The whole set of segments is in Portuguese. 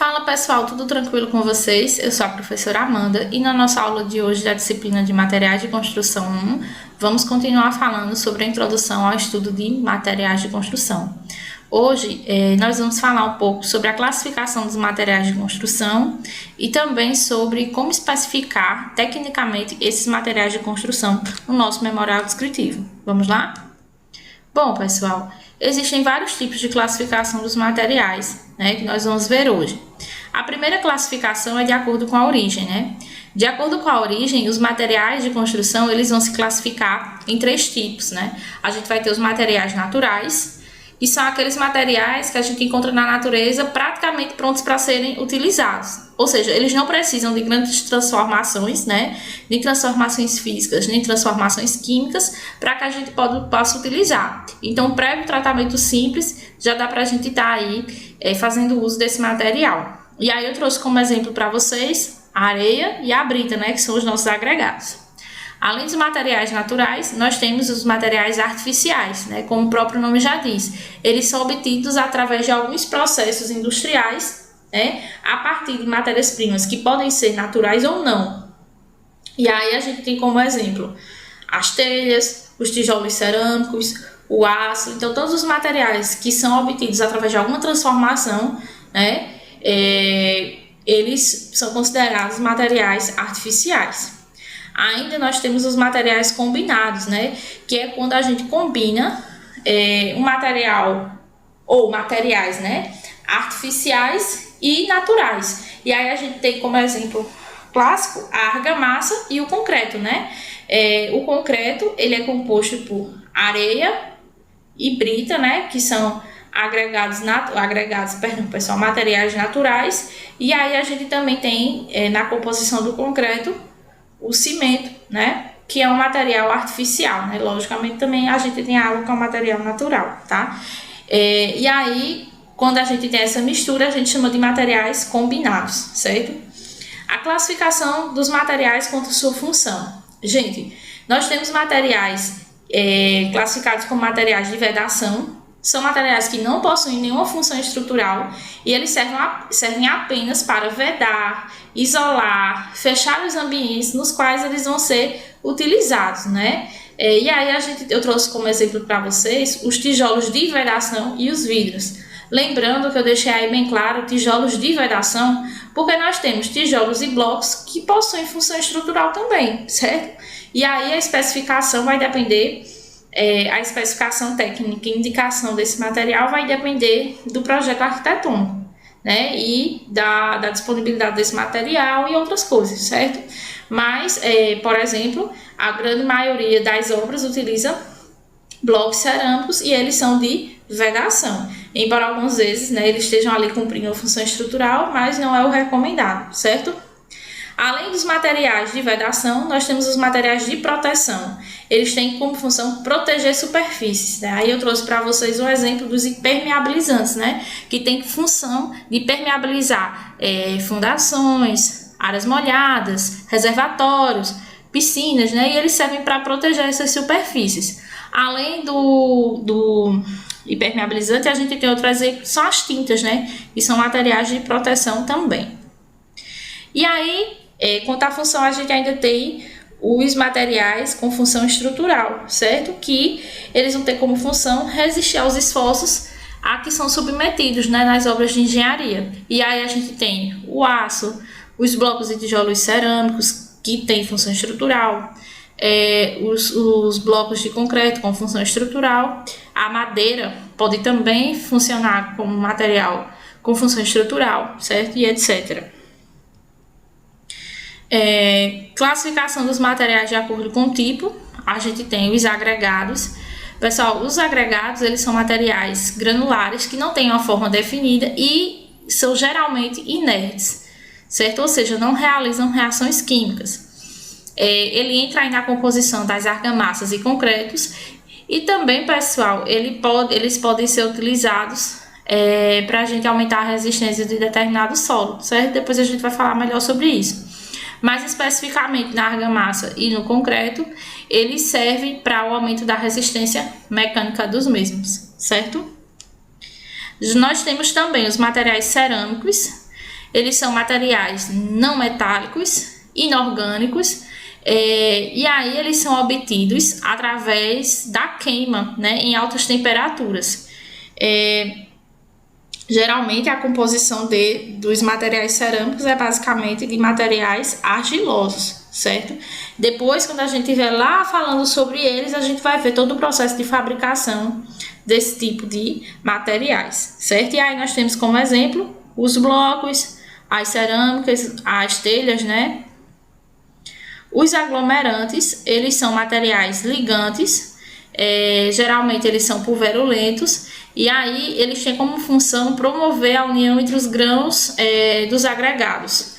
Fala pessoal, tudo tranquilo com vocês? Eu sou a professora Amanda e na nossa aula de hoje da disciplina de Materiais de Construção 1, vamos continuar falando sobre a introdução ao estudo de materiais de construção. Hoje nós vamos falar um pouco sobre a classificação dos materiais de construção e também sobre como especificar tecnicamente esses materiais de construção no nosso memorial descritivo. Vamos lá? Bom, pessoal, existem vários tipos de classificação dos materiais, que nós vamos ver hoje. A primeira classificação é de acordo com a origem, De acordo com a origem, os materiais de construção, eles vão se classificar em três tipos, A gente vai ter os materiais naturais, que são aqueles materiais que a gente encontra na natureza praticamente prontos para serem utilizados. Ou seja, eles não precisam de grandes transformações, nem transformações físicas, nem transformações químicas, para que a gente possa utilizar. Então, prévio tratamento simples, já dá para a gente estar aí fazendo uso desse material. E aí eu trouxe como exemplo para vocês a areia e a brita, que são os nossos agregados. Além dos materiais naturais, nós temos os materiais artificiais, como o próprio nome já diz. Eles são obtidos através de alguns processos industriais, a partir de matérias-primas que podem ser naturais ou não. E aí a gente tem como exemplo as telhas, os tijolos cerâmicos, o aço. Então, todos os materiais que são obtidos através de alguma transformação, eles são considerados materiais artificiais. Ainda nós temos os materiais combinados, que é quando a gente combina um material ou materiais, artificiais e naturais. E aí a gente tem como exemplo clássico a argamassa e o concreto, O concreto, ele é composto por areia e brita, que são materiais naturais. E aí a gente também tem na composição do concreto o cimento, que é um material artificial, Logicamente também a gente tem água que é um material natural, tá? E aí, quando a gente tem essa mistura, a gente chama de materiais combinados, certo? A classificação dos materiais quanto à sua função. Gente, nós temos materiais classificados como materiais de vedação. São materiais que não possuem nenhuma função estrutural e eles servem apenas para vedar, isolar, fechar os ambientes nos quais eles vão ser utilizados, E aí eu trouxe como exemplo para vocês os tijolos de vedação e os vidros. Lembrando que eu deixei aí bem claro tijolos de vedação, porque nós temos tijolos e blocos que possuem função estrutural também, certo? E aí a especificação vai depender... a especificação técnica e indicação desse material vai depender do projeto arquitetônico, e da disponibilidade desse material e outras coisas, certo? Mas, por exemplo, a grande maioria das obras utiliza blocos cerâmicos e eles são de vedação, embora algumas vezes eles estejam ali cumprindo a função estrutural, mas não é o recomendado, certo? Além dos materiais de vedação, nós temos os materiais de proteção. Eles têm como função proteger superfícies. Aí eu trouxe para vocês um exemplo dos impermeabilizantes, que tem função de permeabilizar fundações, áreas molhadas, reservatórios, piscinas, e eles servem para proteger essas superfícies. Além do impermeabilizante, a gente tem outro exemplo, são as tintas, que são materiais de proteção também. E aí, quanto à função, a gente ainda tem os materiais com função estrutural, certo? Que eles vão ter como função resistir aos esforços a que são submetidos, nas obras de engenharia. E aí a gente tem o aço, os blocos e tijolos cerâmicos, que têm função estrutural, os blocos de concreto com função estrutural, a madeira pode também funcionar como material com função estrutural, certo? E etc. Classificação dos materiais de acordo com o tipo, a gente tem os agregados. Pessoal, os agregados, eles são materiais granulares que não têm uma forma definida e são geralmente inertes, certo? Ou seja, não realizam reações químicas. Ele entra aí na composição das argamassas e concretos e também, pessoal, eles podem ser utilizados para a gente aumentar a resistência de determinado solo, certo? Depois a gente vai falar melhor sobre isso. Mas especificamente na argamassa e no concreto, ele serve para o aumento da resistência mecânica dos mesmos, certo? Nós temos também os materiais cerâmicos, eles são materiais não metálicos, inorgânicos, e aí eles são obtidos através da queima, né, em altas temperaturas. Geralmente a composição dos materiais cerâmicos é basicamente de materiais argilosos, certo? Depois, quando a gente estiver lá falando sobre eles, a gente vai ver todo o processo de fabricação desse tipo de materiais, certo? E aí nós temos como exemplo os blocos, as cerâmicas, as telhas, né? Os aglomerantes, eles são materiais ligantes, geralmente eles são pulverulentos, e aí eles têm como função promover a união entre os grãos dos agregados.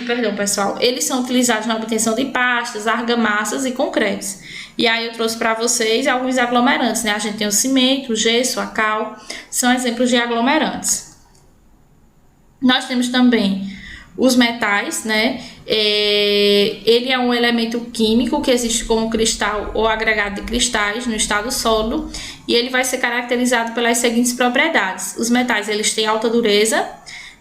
Perdão, pessoal. Eles são utilizados na obtenção de pastas, argamassas e concretos. E aí eu trouxe para vocês alguns aglomerantes, né? A gente tem o cimento, o gesso, a cal, são exemplos de aglomerantes. Nós temos também os metais, né? Ele é um elemento químico que existe como cristal ou agregado de cristais no estado sólido, e ele vai ser caracterizado pelas seguintes propriedades. Os metais, eles têm alta dureza,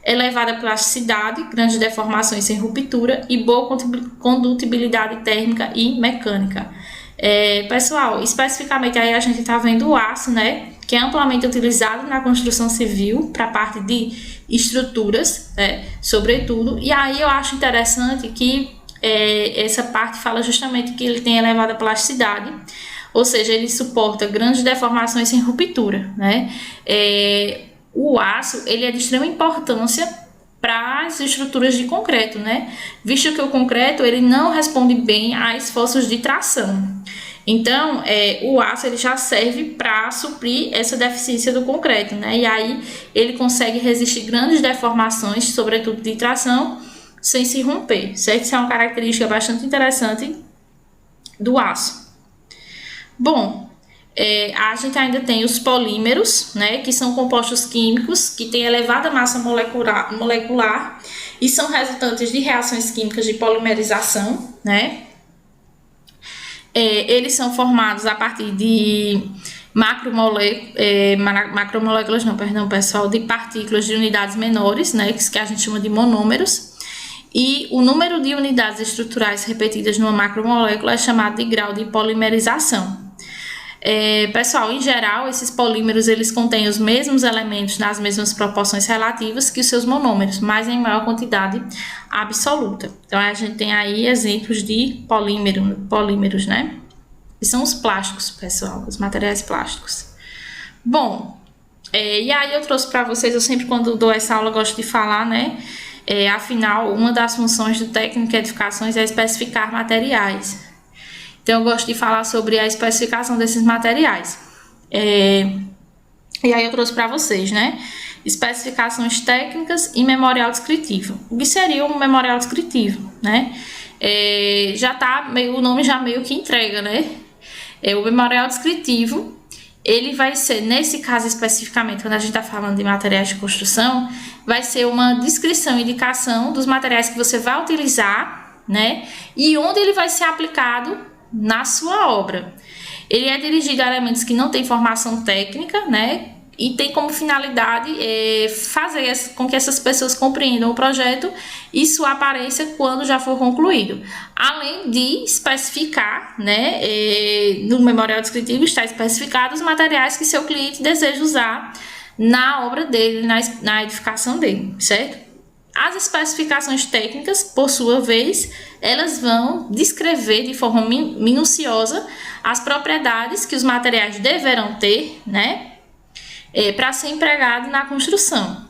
elevada plasticidade, grandes deformações sem ruptura e boa condutibilidade térmica e mecânica. Pessoal, especificamente aí a gente está vendo o aço, né, que é amplamente utilizado na construção civil para a parte de estruturas, sobretudo. E aí eu acho interessante que essa parte fala justamente que ele tem elevada plasticidade, ou seja, ele suporta grandes deformações sem ruptura, né? O aço, ele é de extrema importância para as estruturas de concreto, né? Visto que o concreto, ele não responde bem a esforços de tração. Então, o aço, ele já serve para suprir essa deficiência do concreto, né? E aí, ele consegue resistir grandes deformações, sobretudo de tração, sem se romper, certo? Isso é uma característica bastante interessante do aço. Bom, a gente ainda tem os polímeros, né, que são compostos químicos que têm elevada massa molecular e são resultantes de reações químicas de polimerização, né? Eles são formados a partir de macromoléculas, de partículas de unidades menores, né, que a gente chama de monômeros. E o número de unidades estruturais repetidas numa macromolécula é chamado de grau de polimerização. Pessoal, em geral, esses polímeros eles contêm os mesmos elementos nas mesmas proporções relativas que os seus monômeros, mas em maior quantidade absoluta. Então, a gente tem aí exemplos de polímeros, né? Que são os plásticos, pessoal, os materiais plásticos. Bom, e aí eu trouxe para vocês, eu sempre quando dou essa aula gosto de falar, né? Afinal, uma das funções do técnico de edificações é especificar materiais. Então, eu gosto de falar sobre a especificação desses materiais. E aí eu trouxe para vocês, né? Especificações técnicas e memorial descritivo. O que seria um memorial descritivo, né? O nome já meio que entrega, né? O memorial descritivo, ele vai ser, nesse caso especificamente, quando a gente está falando de materiais de construção, vai ser uma descrição e indicação dos materiais que você vai utilizar, né? E onde ele vai ser aplicado na sua obra. Ele é dirigido a elementos que não têm formação técnica, né? E tem como finalidade fazer com que essas pessoas compreendam o projeto e sua aparência quando já for concluído. Além de especificar, né? No memorial descritivo está especificado os materiais que seu cliente deseja usar na obra dele, na edificação dele, certo? As especificações técnicas, por sua vez, elas vão descrever de forma minuciosa as propriedades que os materiais deverão ter, né, para ser empregado na construção.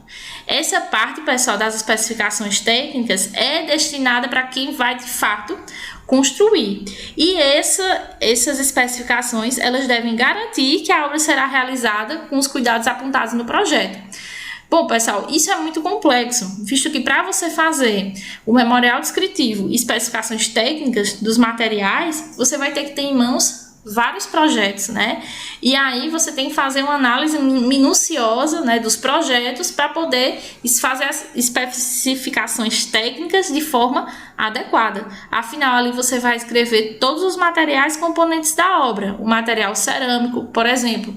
Essa parte, pessoal, das especificações técnicas é destinada para quem vai, de fato, construir. E essas especificações, elas devem garantir que a obra será realizada com os cuidados apontados no projeto. Bom, pessoal, isso é muito complexo, visto que para você fazer o memorial descritivo e especificações técnicas dos materiais, você vai ter que ter em mãos vários projetos, né? E aí você tem que fazer uma análise minuciosa, né, dos projetos para poder fazer as especificações técnicas de forma adequada. Afinal, ali você vai escrever todos os materiais componentes da obra. O material cerâmico, por exemplo,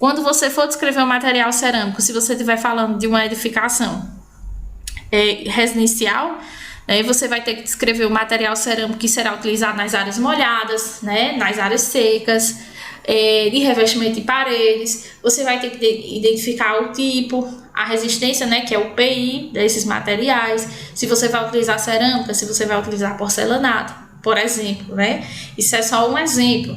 Quando você for descrever um material cerâmico, se você estiver falando de uma edificação residencial, você vai ter que descrever o material cerâmico que será utilizado nas áreas molhadas, né, nas áreas secas, de revestimento de paredes. Você vai ter que identificar o tipo, a resistência, né, que é o PI desses materiais, se você vai utilizar cerâmica, se você vai utilizar porcelanato, por exemplo, né? Isso é só um exemplo.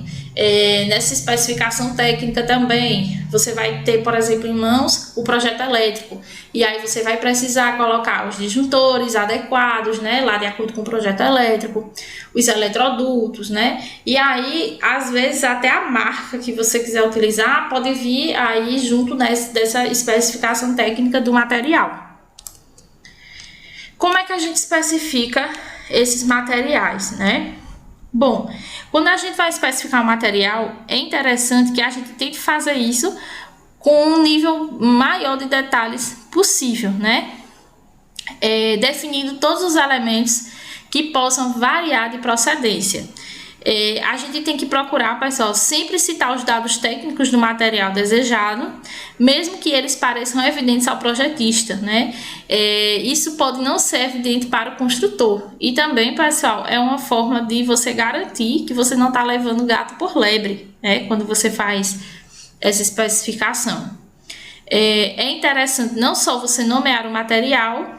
Nessa especificação técnica também, você vai ter, por exemplo, em mãos o projeto elétrico, e aí você vai precisar colocar os disjuntores adequados, né, lá de acordo com o projeto elétrico, os eletrodutos, né, e aí, às vezes, até a marca que você quiser utilizar pode vir aí junto dessa especificação técnica do material. Como é que a gente especifica esses materiais, né? Bom, quando a gente vai especificar o material, é interessante que a gente tente fazer isso com um nível maior de detalhes possível, né? Definindo todos os elementos que possam variar de procedência. A gente tem que procurar, pessoal, sempre citar os dados técnicos do material desejado, mesmo que eles pareçam evidentes ao projetista, né? Isso pode não ser evidente para o construtor. E também, pessoal, é uma forma de você garantir que você não está levando gato por lebre, né? Quando você faz essa especificação. É interessante não só você nomear o material,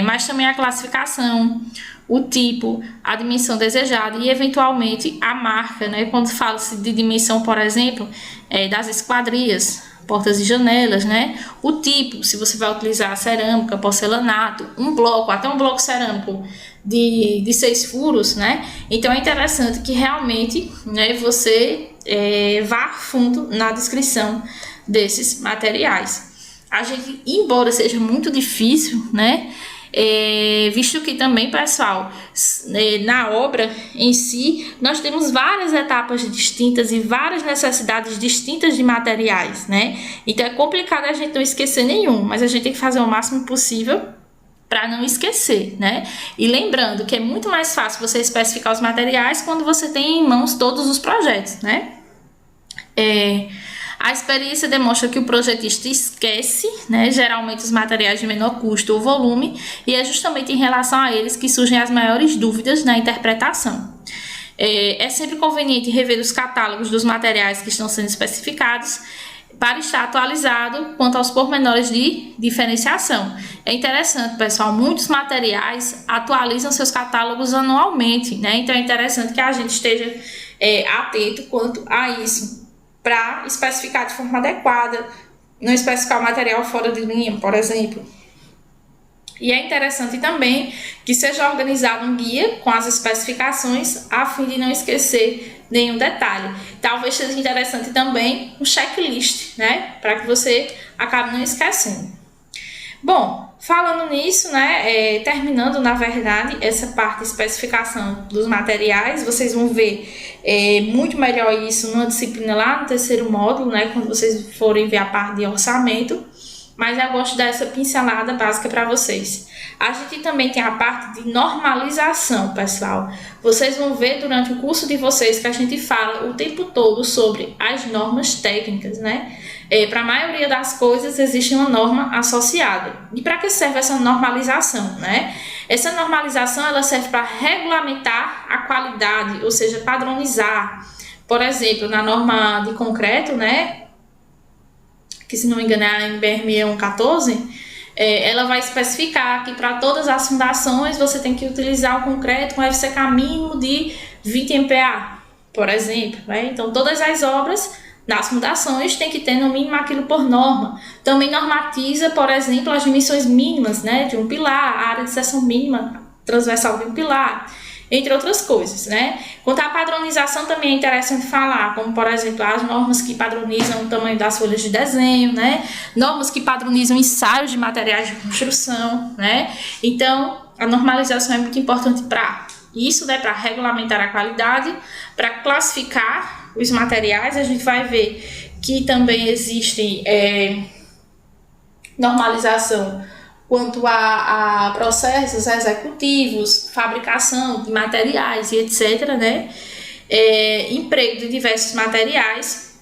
mas também a classificação, o tipo, a dimensão desejada e, eventualmente, a marca, né? Quando fala-se de dimensão, por exemplo, das esquadrias, portas e janelas, né? O tipo, se você vai utilizar cerâmica, porcelanato, um bloco, até um bloco cerâmico de 6 furos, né? Então, é interessante que realmente, né, você vá a fundo na descrição desses materiais. A gente, embora seja muito difícil, né? Visto que também, pessoal, na obra em si, nós temos várias etapas distintas e várias necessidades distintas de materiais, né? Então é complicado a gente não esquecer nenhum, mas a gente tem que fazer o máximo possível para não esquecer, né? E lembrando que é muito mais fácil você especificar os materiais quando você tem em mãos todos os projetos, né? A experiência demonstra que o projetista esquece, né, geralmente os materiais de menor custo ou volume, e é justamente em relação a eles que surgem as maiores dúvidas na interpretação. É sempre conveniente rever os catálogos dos materiais que estão sendo especificados para estar atualizado quanto aos pormenores de diferenciação. É interessante, pessoal, muitos materiais atualizam seus catálogos anualmente, né? Então é interessante que a gente esteja atento quanto a isso, para especificar de forma adequada, não especificar o material fora de linha, por exemplo. E é interessante também que seja organizado um guia com as especificações, a fim de não esquecer nenhum detalhe. Talvez seja interessante também um checklist, né, para que você acabe não esquecendo. Bom, falando nisso, né, terminando na verdade essa parte de especificação dos materiais, vocês vão ver muito melhor isso numa disciplina lá no 3º módulo, né, quando vocês forem ver a parte de orçamento, mas eu gosto dessa pincelada básica para vocês. A gente também tem a parte de normalização, pessoal. Vocês vão ver durante o curso de vocês que a gente fala o tempo todo sobre as normas técnicas, né? Para a maioria das coisas existe uma norma associada. E para que serve essa normalização, né? Essa normalização ela serve para regulamentar a qualidade, ou seja, padronizar. Por exemplo, na norma de concreto, né? Que se não me engano é a NBR 6114, ela vai especificar que para todas as fundações você tem que utilizar o concreto com FCK mínimo de 20 MPa, por exemplo, né? Então todas as obras nas fundações tem que ter no mínimo aquilo por norma. Também normatiza, por exemplo, as dimensões mínimas, né, de um pilar, a área de seção mínima transversal de um pilar, entre outras coisas, né? Quanto à padronização também é interessante falar, como por exemplo as normas que padronizam o tamanho das folhas de desenho, né? Normas que padronizam ensaios de materiais de construção, né? Então a normalização é muito importante para isso, né? Para regulamentar a qualidade, para classificar os materiais. A gente vai ver que também existe normalização quanto a processos executivos, fabricação de materiais e etc., né? Emprego de diversos materiais,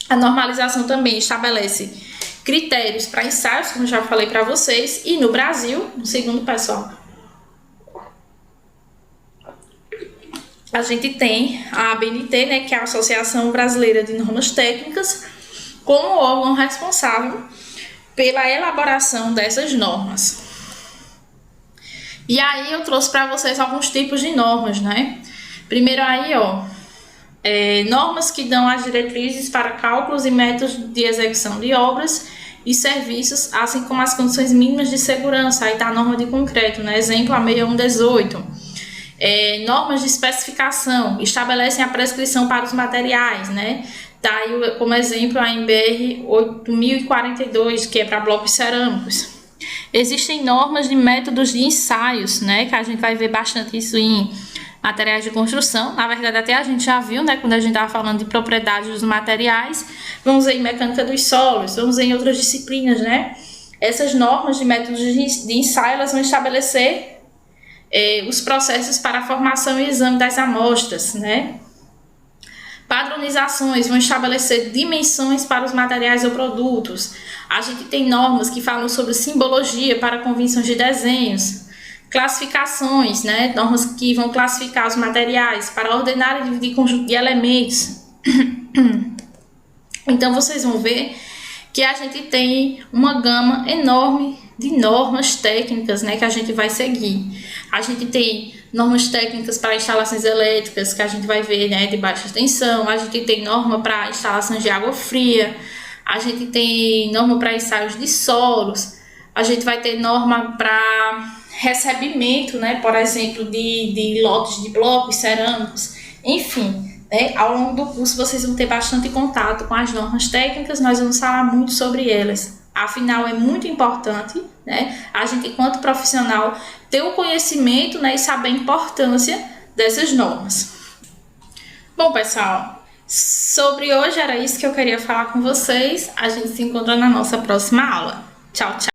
A normalização também estabelece critérios para ensaios, como já falei para vocês, e no Brasil, um segundo, pessoal, a gente tem a ABNT, né, que é a Associação Brasileira de Normas Técnicas, como órgão responsável pela elaboração dessas normas. E aí eu trouxe para vocês alguns tipos de normas, né? Primeiro aí, ó, normas que dão as diretrizes para cálculos e métodos de execução de obras e serviços, assim como as condições mínimas de segurança. Aí tá a norma de concreto, né? Exemplo, a 6118. Normas de especificação estabelecem a prescrição para os materiais, né? Tá aí como exemplo a NBR 8042, que é para blocos cerâmicos. Existem normas de métodos de ensaios, né? Que a gente vai ver bastante isso em materiais de construção. Na verdade, até a gente já viu, né? Quando a gente estava falando de propriedades dos materiais. Vamos ver em mecânica dos solos, vamos ver em outras disciplinas, né? Essas normas de métodos de ensaio, elas vão estabelecer os processos para a formação e exame das amostras, né? Padronizações vão estabelecer dimensões para os materiais ou produtos. A gente tem normas que falam sobre simbologia para convenções de desenhos. Classificações, né? Normas que vão classificar os materiais para ordenar e dividir conjunto de elementos. Então, vocês vão ver que a gente tem uma gama enorme de normas técnicas, né, que a gente vai seguir. A gente tem normas técnicas para instalações elétricas, que a gente vai ver, né, de baixa tensão. A gente tem norma para instalações de água fria. A gente tem norma para ensaios de solos. A gente vai ter norma para recebimento, né, por exemplo, de lotes de blocos cerâmicos. Enfim, né, ao longo do curso vocês vão ter bastante contato com as normas técnicas. Nós vamos falar muito sobre elas. Afinal, é muito importante, né, a gente, enquanto profissional, ter o conhecimento, né, e saber a importância dessas normas. Bom, pessoal, sobre hoje era isso que eu queria falar com vocês. A gente se encontra na nossa próxima aula. Tchau, tchau!